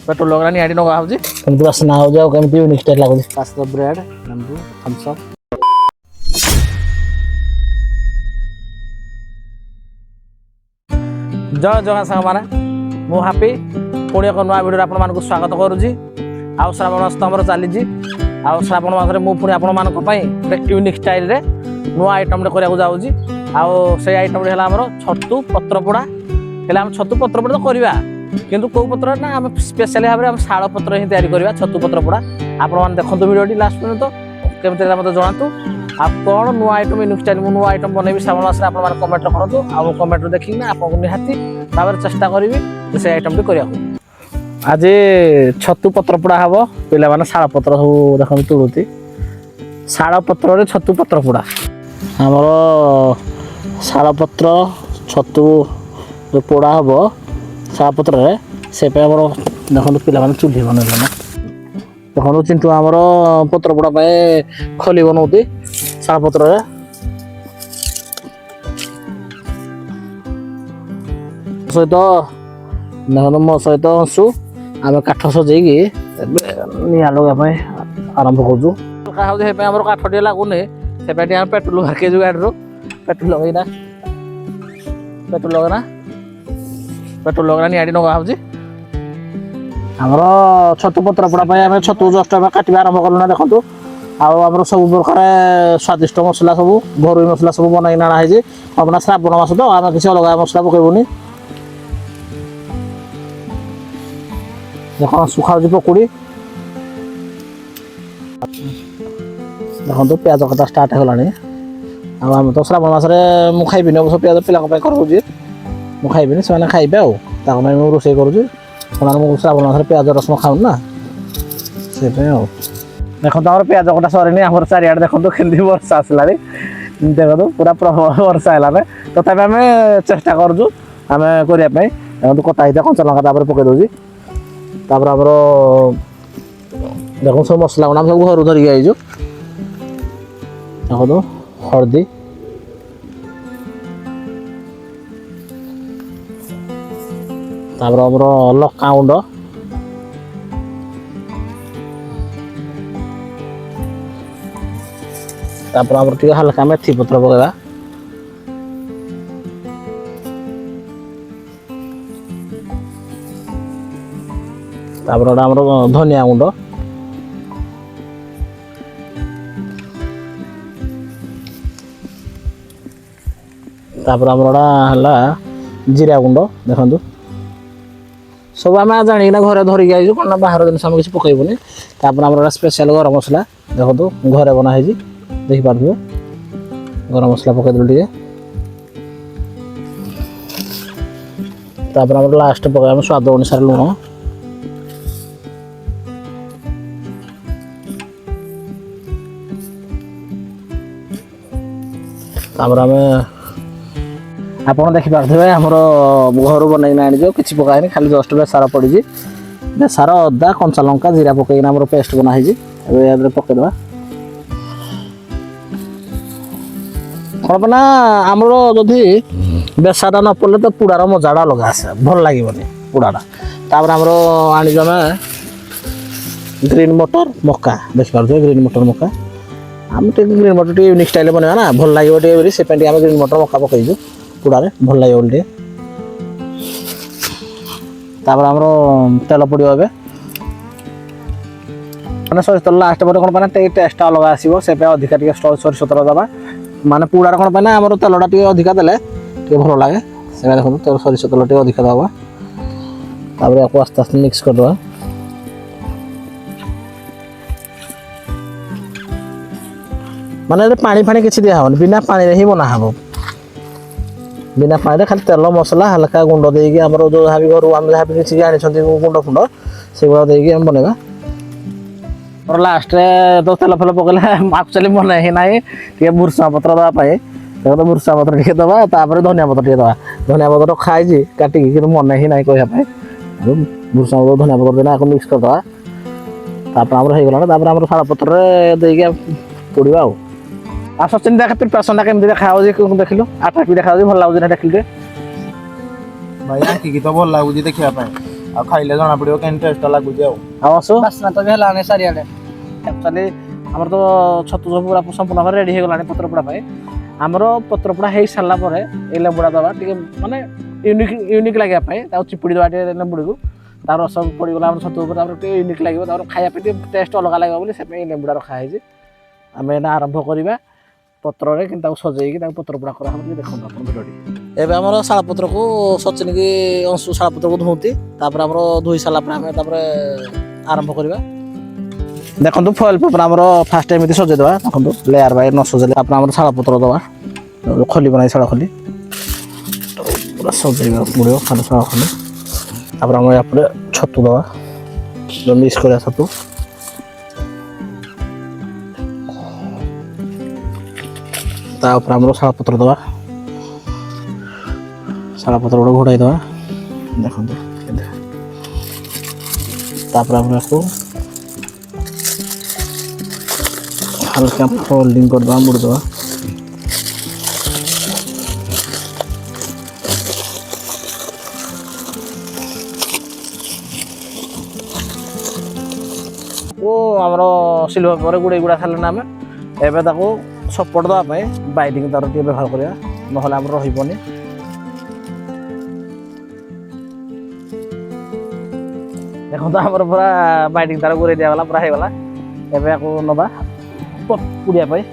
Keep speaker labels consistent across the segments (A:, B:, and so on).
A: Petrol लगा निहाटी नगा होजी
B: केमती बासना हो जाओ केमती यूनिक स्टाइल लागुଛି
A: पास्ता ब्रेड नींबू थम्स अप जय जगह सांग माने मु हैप्पी पुणी एक नुआ वीडियो आपण मानक स्वागत करूची आउ श्रावण मास हमर चली आउ श्रावण मास रे मु पुणी आपण मानक पई यूनिक स्टाइल रे नुआ आइटम रे करिया जाउची आउ से आइटम रे हला हमर छतु पत्र पोड़ा हेला हम छतु पत्र पोड़ा तो करबा किंतु को पत्र ना हम स्पेशली भाबरे हम शाळ पत्र ही तयारी करबा छतु पत्र पोड़ा आपण मान देखंतु वीडियोटी लास्ट पर्यंत केमते मते जणातु आप कौन नुआ आइटम यूनिक स्टाइल मु नुआ आइटम बनैबी श्रावण मास रे आपण मान कमेंट करंतु आ कमेंट रे देखि ना आपन निहाती भाबरे चेष्टा करबी से आइटम भी करिया आज छतु पत्र पोड़ा हबो पिला माने शाळ पत्र सब देखन तुळुती शाळ पत्र रे छतु पत्र पोड़ा हमर शाळ पत्र छतु जो पोड़ा हबो शाळ पत्र रे से पे हमर देखन पिला माने चुल्ही बनैला ना देखन चिंतु हमर पत्र पोड़ा पे खली बनौती शाळ पत्र रे सहित देखन मो सहित हसु आम काठ सजेगी निआ लगे आरंभ करूँ हमर काठ टे लगुनि से पेट्रोल भरके गाड़ी पेट्रोल लगेना पेट्रोल लगना निहाटी नगा होजी आमर छतु पत्र पोड़ा आम छतु जस्ट काटा आरंभ कलु ना देखु आम सब प्रकार स्वादिष्ट मसला सब घर मसला सब बनई नाणाई अपना श्रावण मास तो आम किसी अलग मसला पकेबुनि देखो सुखा पकुड़ी देखो प्याज कटा स्टार्ट होगा आम तो श्रावण मसरे मु खाइबी अवश्य प्याज पिला करूँ मु खाइबी से खाइबे आउ रोसे करुँच श्रावण मसरे प्याज रसुण खाऊन ना से देखो आम प्याज कटा सरी आम चारिआडे देखो केमती वर्षा आसला देखो पूरा प्रबल वर्षा है तथापि आम चेष्टा करूँ आम करने देखो कटा ही कंचा लंका पकई दूसरी तापर आमर देखो सब मसला गुणा सब घर धरिक आईचु देखो तो हल्दी तापर आमर लका गुंड तापर आमर टिके हल्का मेथी पत्र पकेबा तापर आमर धनिया गुंड तापर आमर हला जीरा गुंड देखु सब आम जाना घरे धरिक आईचु कौन बाहर जिन आम किसी पकईबुनि तापर आमर स्पेशल गरम मसला देखो घरे बनाई देखिपे गरम मसला पकईदेलु टे तापर आमर लास्ट पकड़ स्वाद अनुसार लुण तापर आम आप देखिपे आमर घर बनई आनी किसी पकानी खाली जस्ट बेसार पड़ी बेसार अदा कंचा लंका जीरा पकईना आम पेस्ट बनाई पकईदे कौन ना आमर जदि बेसारा न पड़े तो पुड़ार मजाटा अलग आसे भल लगे पुड़ाटा तापर आमर आनीज ग्रीन मटर मक्का देखिपे ग्रीन मटर मक्का आम ग्रीन मटर टे यूनिक स्टाइल बनवा ना भल लगे से आम ग्रीन मटर मक्का पकईचु पुड़ारे भल लगे बोली तापर आमर तेल पड़ो ए मैंने सरिष तेल लास्ट पर कौन पाना टेस्ट अलग आसो से अधिका टे सरिष तेल दबा माने पुड़ार कौन पाना आमर तेलटा टे अधिका देले टे भल लगे से देखो तेल सरिष तेल टे अधिका दबा तापर आपको आस्ते आस्ते मिक्स करदे माने पानी फाणी किसी दिया हो बिना पानी ही बना हम बिना पानी खाली तेल मसला हल्का गुंड देकी आम जो जहाँ भी घर आम जहाँ भी किसी आनी गुंड फुंड से गुड़ा देकी आम बनवा और लास्ट तो तेल फेल पकड़े एक्चुअली मन ही ना टे भूर्सा पत्र देवाई देखो भूर्सा पत्र टे दबा धनिया पत्र टे दबा धनिया पत्र खाई काटिकी कि मन ही ना कहवाई भूर्सा पत्र धनिया पत्र देना मिक्स करदे तापर होगला आम शाल पत्र देकी पोड़ा आ सचिन देख प्रिपरेशन केमती देखा देखिलु आटा भी देखा भल लगे देखिले
C: भाई आखिकी तो भल लगुच देखा ଆଉ ଖାଇଲେ ଜଣା ପଡ଼ିବ କେମିତି ଟେଷ୍ଟ ଲାଗୁଛି ଆଉ।
A: ଆଉ ଆସୁ
B: ବାସ୍ନା ତ ବି ହେଲାନି ଚାରିଆଡେ।
A: ଆକ୍ଚୁଆଲି ଆମର ତ ଛତୁ ସବୁ ପୁରା ସମ୍ପୂର୍ଣ୍ଣ ଭାବରେ ରେଡ଼ି ହେଇଗଲାଣି ପତ୍ରପୋଡ଼ା ପାଇଁ। ଆମର ପତ୍ରପୋଡ଼ା ହେଇସାରିଲା ପରେ ଏଇ ଲେମ୍ବୁଟା ଦେବା ଟିକେ ମାନେ ୟୁନିକ୍ ଲାଗିବା ପାଇଁ ତାକୁ ଚିପୁଡ଼ି ଦେବା ଟିକେ ଲେମ୍ବୁଡ଼ିକୁ ତାର ରସ ପଡ଼ିଗଲା ଆମର ଛତୁ ଉପରେ ତାପରେ ଟିକେ ୟୁନିକ୍ ଲାଗିବ ତାପରେ ଖାଇବା ପାଇଁ ଟିକେ ଟେଷ୍ଟ ଅଲଗା ଲାଗିବ ବୋଲି ସେଥିପାଇଁ ଲେମ୍ବୁଟା ରଖା ହେଇଛି। ଆମେ ଏଇନା ଆରମ୍ଭ କରିବା ପତ୍ରରେ କିନ୍ତୁ ତାକୁ ସଜେଇକି ତାକୁ ପତ୍ରପୋଡ଼ା କରାହେବ ଟିକେ ଦେଖନ୍ତୁ ଆପଣ ଭିଡ଼ିଓଟି। ଏବେ ଆମର ଶାଳପତ୍ରକୁ ସଚିନିକି ଅଂଶୁ ଶାଳପତ୍ରକୁ ଧୁଅନ୍ତି ତାପରେ ଆମର ଧୋଇ ସାରିଲା ପରେ ଆମେ ତାପରେ ଆରମ୍ଭ କରିବା। ଦେଖନ୍ତୁ ଫଏଲ୍ ପେପର ଆମର ଫାଷ୍ଟ ଏମିତି ସଜେଇ ଦେବା ଦେଖନ୍ତୁ ଲେୟାର ବାଇ ନ ସଜେଇଲେ ତାପରେ ଆମର ଶାଳପତ୍ର ଦେବା ଖୋଲିବ ନାହିଁ ଶାଳ ଖୋଲି ପୁରା ସଜେଇବାକୁ ପଡ଼ିବ ଖାଲି ଶାଳ ଖୋଲି ତାପରେ ଆମର ଏପଟେ ଛତୁ ଦେବା ମିକ୍ସ କରିବା ଛତୁ ତା ଉପରେ ଆମର ଶାଳପତ୍ର ଦେବା ଶାଳପତ୍ର ଗୋଟେ ଘୋଡ଼ାଇ ଦେବା ଦେଖନ୍ତୁ ତାପରେ ଆମେ ଆକୁ হালকা ফোল্ডিং করবা মুড় দেওয়া ও ଆମର ସିଲଭର ପରେ ଗୁଡ଼େଇ ଗୁଡ଼ା ସାରିଲେ ନା ଆମେ ଏବେ ତାକୁ ସପୋର୍ଟ ଦେବା ପାଇଁ ବାଇଡିଂ ତାର ଟିକେ ବ୍ୟବହାର କରିବା ନହେଲେ ଆମର ରହିବନି। ଦେଖନ୍ତୁ ଆମର ପୁରା ବାଇଡିଂ ତାର ଗୁଡ଼େଇ ଦିଆଗଲା ପୁରା ହେଇଗଲା। ଏବେ ଆକୁ ନେବା ପୁଡ଼ିବା ପାଇଁ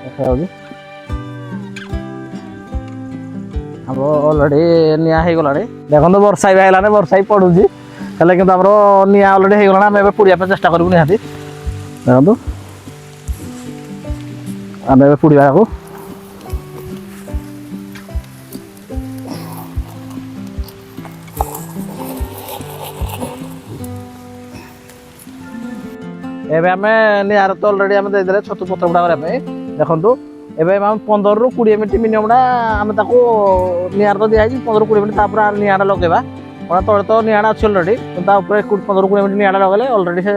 A: ଦେଖାଯାଉଛି ଆମର ଅଲରେଡ଼ି ନିଆଁ ହେଇଗଲାଣି ଦେଖନ୍ତୁ ବର୍ଷା ବି ହେଇଗଲାଣି ବର୍ଷା ବି ପଡ଼ୁଛି ହେଲେ କିନ୍ତୁ ଆମର ନିଆଁ ଅଲରେଡ଼ି ହେଇଗଲାଣି ଆମେ ଏବେ ପୁଡ଼ିବା ପାଇଁ ଚେଷ୍ଟା କରିବୁ ନିହାତି ଦେଖନ୍ତୁ ଆମେ ଏବେ ପୁଡ଼ିବାକୁ ଏବେ ଆମେ ନିଆଁରେ ତ ଅଲରେଡ଼ି ଆମେ ଦେଇଦେଲେ ଛତୁ ପତ୍ରପୋଡ଼ା କରିବା ପାଇଁ ଦେଖନ୍ତୁ ଏବେ ଆମେ 15ରୁ 20 ମିନିଟ୍ ମିନିମମ୍ଟା ଆମେ ତାକୁ ନିଆଁରେ ତ ଦିଆହେଇଛି 15ରୁ 20 ମିନିଟ୍ ତାପରେ ନିଆଁଟା ଲଗାଇବା କାରଣ ତଳେ ତ ନିଆଁଟା ଅଛି ଅଲରେଡ଼ି ତା ଉପରେ 15ରୁ 20 ମିନିଟ୍ ନିଆଁଟା ଲଗାଇଲେ ଅଲରେଡ଼ି ସେ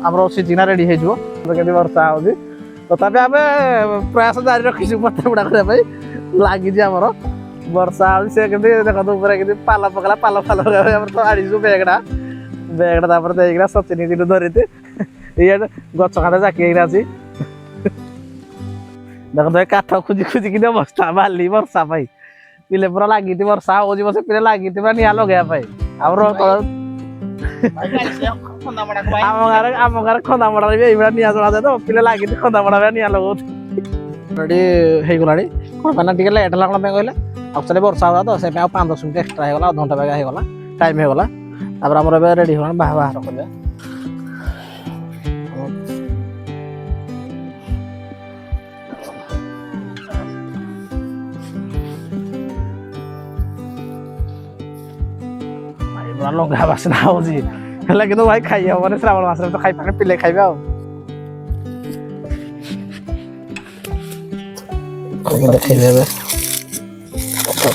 A: ଆମର ସିଝିନା ରେଡ଼ି ହେଇଯିବ। କେମିତି ବର୍ଷା ହେଉଛି ତଥାପି ଆମେ ପ୍ରୟାସ ଜାରି ରଖିଛୁ ପତ୍ରପୋଡ଼ା କରିବା ପାଇଁ ଲାଗିଛି ଆମର ବର୍ଷା ହେଉଛି ସେ କେମିତି ଦେଖନ୍ତୁ ଉପରେ କେମିତି ପାଲ ପକେଇଲା ପାଲ ଲଗାଇବା ଆମର ତ ଆଣିଛୁ ବ୍ୟାଗ୍ଟା ତାପରେ ଦେଇକିନା ସଚିନି କିନ୍ତୁ ଧରିଛି ଇଏ ଗଛ କାଠ ଜାକି ହେଇକିନା ଅଛି ଦେଖନ୍ତୁ ଏ କାଠ ଖୋଜି ଖୋଜିକିନି ଅବସ୍ଥା ବାଲି ବର୍ଷା ପାଇଁ ପିଲେ ପୁରା ଲାଗିଛି ବର୍ଷା ହଉଛି ବସେ ପିଲେ ଲାଗିଛି ପୁରା ନିଆଁ ଲଗେଇବା ପାଇଁ ଆମର ଆମ ଗାଁରେ ଖନ୍ଦାମଡ଼ାରେ ବି ଏଇଭଳିଆ ନିଆଁ ଜଳାଯାଏ ତ ପିଲେ ଲାଗିଛି ଖନ୍ଦାମଡ଼ା ନିଆଁ ଲଗାଉଛି ରେଡ଼ି ହେଇଗଲାଣି କ'ଣ ପାଇଁ ନା ଟିକେ ଲେଟ୍ ହେଲା କ'ଣ ପାଇଁ କହିଲେ ଆକ୍ଚୁଆଲି ବର୍ଷା ହେଲା ତ ସେଥିପାଇଁ ଆଉ 5-10 ମିନିଟ୍ ଏକ୍ସଟ୍ରା ହେଇଗଲା ଅଧଘଣ୍ଟା ବେଗା ହେଇଗଲା ଟାଇମ୍ ହେଇଗଲା ତାପରେ ଆମର ଏବେ ରେଡ଼ି ହେଇଗଲାଣି ବାହାର କରିବା। ଲଙ୍ଗା ବାସ୍ନା ହେଉଛି ହେଲେ କିନ୍ତୁ ଭାଇ ଖାଇ ହବନି ଶ୍ରାବଣ ମାସରେ ତ ଖାଇପାରେ ପିଲେ ଖାଇବେ ଆଉ ଦେଖେଇବେ ଏବେ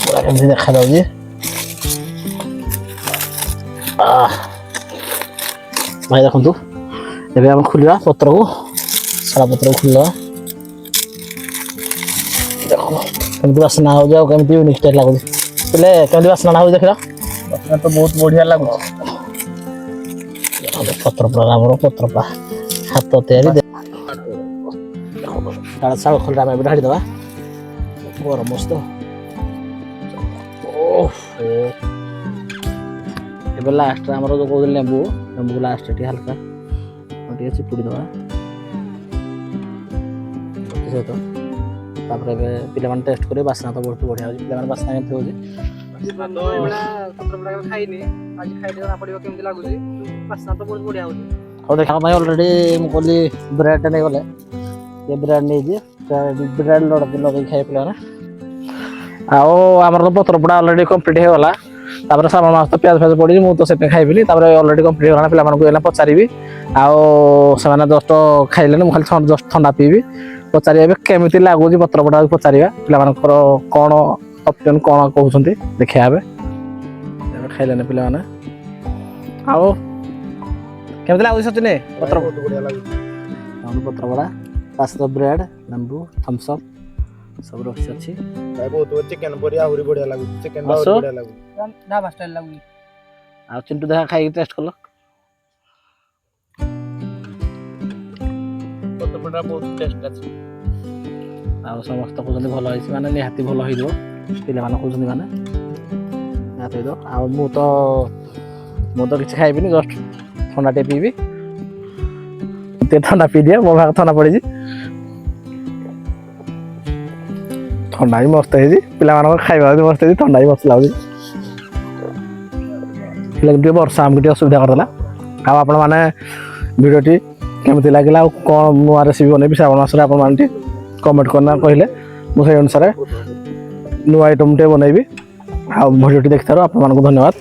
A: ପୁରା କେମିତି ଦେଖାଯାଉଛି ଭାଇ ଦେଖନ୍ତୁ ଏବେ ଆମେ ଖୋଲିବା ପତ୍ରକୁ ସାରା ପତ୍ରକୁ ଖୋଲିବା ଦେଖନ୍ତୁ କେମିତି ବାସ୍ନା ହେଉଛି ଆଉ କେମିତି ୟୁନିକ୍ ଷ୍ଟାଇଲ୍ ଲାଗୁଛି ପିଲେ କେମିତି ବାସ୍ନାଟା ହେଉଛି ଦେଖିଲ
C: ତ ବହୁତ ବଢ଼ିଆ ଲାଗୁଛି
A: ପତ୍ରପୋଡ଼ା ଆମର ପତ୍ରପୋଡ଼ା ହାତ ତିଆରି ଶାଳ ଖୋଲିଟା ଆମେ ଏବେ ଢାଳିଦେବା ଗରମ ମସ୍ତ ଏବେ ଲାଷ୍ଟରେ ଆମର ଯେଉଁ କହୁଥିଲେ ଲେମ୍ବୁକୁ ଲାଷ୍ଟରେ ଟିକେ ହାଲକା ଟିକେ ଚିପୁଡ଼ି ଦେବା ସହିତ ତାପରେ ଏବେ ପିଲାମାନେ ଟେଷ୍ଟ କରିବେ ବାସ୍ନା ତ ବହୁତ ବଢ଼ିଆ ହେଉଛି ପିଲାମାନେ ବାସ୍ନା କେମିତି ହେଉଛି
B: ଖାଇନି ଆଜି ଖାଇଲେ ଜଣା ପଡ଼ିବ କେମିତି ଲାଗୁଛି ବାସ୍ନା ତ ବହୁତ ବଢ଼ିଆ ହେଉଛି।
A: ଆଉ ଦେଖିବା ପାଇଁ ଅଲରେଡ଼ି ମୁଁ କହିଲି ବ୍ରେଡ଼୍ ନେଇଗଲେ ଏ ବ୍ରେଡ଼୍ ନେଇଛି ବ୍ରେଡ଼୍ ଲଗେଇକି ଖାଇବା ପିଲାମାନେ ଆଉ ଆମର ତ ପତ୍ରପୋଡ଼ା ଅଲରେଡ଼ି କମ୍ପ୍ଲିଟ୍ ହେଇଗଲା ତାପରେ ଶ୍ରାବଣ ମାସ ତ ପିଆଜ ଫିଆଜ ପଡ଼ିଛି ମୁଁ ତ ସେଥିପାଇଁ ଖାଇବିନି ତାପରେ ଅଲରେଡ଼ି କମ୍ପ୍ଲିଟ୍ ହେଇଗଲା ପିଲାମାନଙ୍କୁ ଏଇନା ପଚାରିବି ଆଉ ସେମାନେ ଜଷ୍ଟ ଖାଇଲେନି ମୁଁ ଖାଲି ଜଷ୍ଟ ଥଣ୍ଡା ପିଇବି ପଚାରିବା ଏବେ କେମିତି ଲାଗୁଛି ପତ୍ରପୋଡ଼ା ପଚାରିବା ପିଲାମାନଙ୍କର କ'ଣ ଅପିନିଅନ୍ କ'ଣ କହୁଛନ୍ତି ଦେଖିବା ଏବେ ଖାଇଲେନି ପିଲାମାନେ ଆଉ କେମିତି ଲାଗୁଛି ସଚିନି
C: ବହୁତ ବଢ଼ିଆ ଲାଗୁଛି
A: ପତ୍ରପୋଡ଼ା ତା ସହିତ ବ୍ରେଡ଼୍ ଲେମ୍ବୁ ଥମ୍ସଅପ୍ ସବୁ ଅଛି
C: ବହୁତ ଚିକେନ୍ ପରି ଆହୁରି ବଢ଼ିଆ ଲାଗୁଛି ଚିକେନ୍ ଆହୁରି ବଢ଼ିଆ ଲାଗୁଛି
B: ଢାବା ଷ୍ଟାଇଲ୍ ଲାଗୁଛି
A: ଆଉ ଚିଣ୍ଟୁ ଦେଖା ଖାଇକି ଟେଷ୍ଟ କଲ।
C: ପତ୍ରପୋଡ଼ା ବହୁତ ଟେଷ୍ଟ ଅଛି।
A: ଆଉ ସମସ୍ତେ କହୁଛନ୍ତି ଭଲ ହେଇଛି ମାନେ ନିହାତି ଭଲ ହେଇଯିବ। ପିଲାମାନେ କହୁଛନ୍ତି ମାନେ ନିହାତି ହେଇଯିବ। ଆଉ ମୁଁ ତ କିଛି ଖାଇବିନି, ଜଷ୍ଟ ଥଣ୍ଡା ଟିକେ ପିଇବି। ଟିକେ ଥଣ୍ଡା ପିଇଦିଏ, ମୋ ଭାଗ ଥଣ୍ଡା ପଡ଼ିଛି। ଥଣ୍ଡା ବି ମସ୍ତ ହେଇଛି, ପିଲାମାନଙ୍କ ଖାଇବା ବି ମସ୍ତ ହେଇଛି, ଥଣ୍ଡା ବି ମସ୍ତ ଲାଗୁଛି। ହେଲେ ଟିକେ ବର୍ଷା ଆମକୁ ଟିକେ ଅସୁବିଧା କରିଦେଲା। ଆଉ ଆପଣମାନେ ଭିଡ଼ିଓଟି କେମିତି ଲାଗିଲା ଆଉ କ'ଣ ନୂଆ ରେସିପି ବନେଇବି ଶ୍ରାବଣ ମାସରେ ଆପଣମାନେ ଟିକେ କମେଣ୍ଟ କରିନା କହିଲେ ମୁଁ ସେଇ ଅନୁସାରେ ନୂଆ ଆଇଟମ୍ ଟିକେ ବନେଇବି। ଆଉ ଭିଡ଼ିଓଟି ଦେଖିଥିବାରୁ ଆପଣମାନଙ୍କୁ ଧନ୍ୟବାଦ।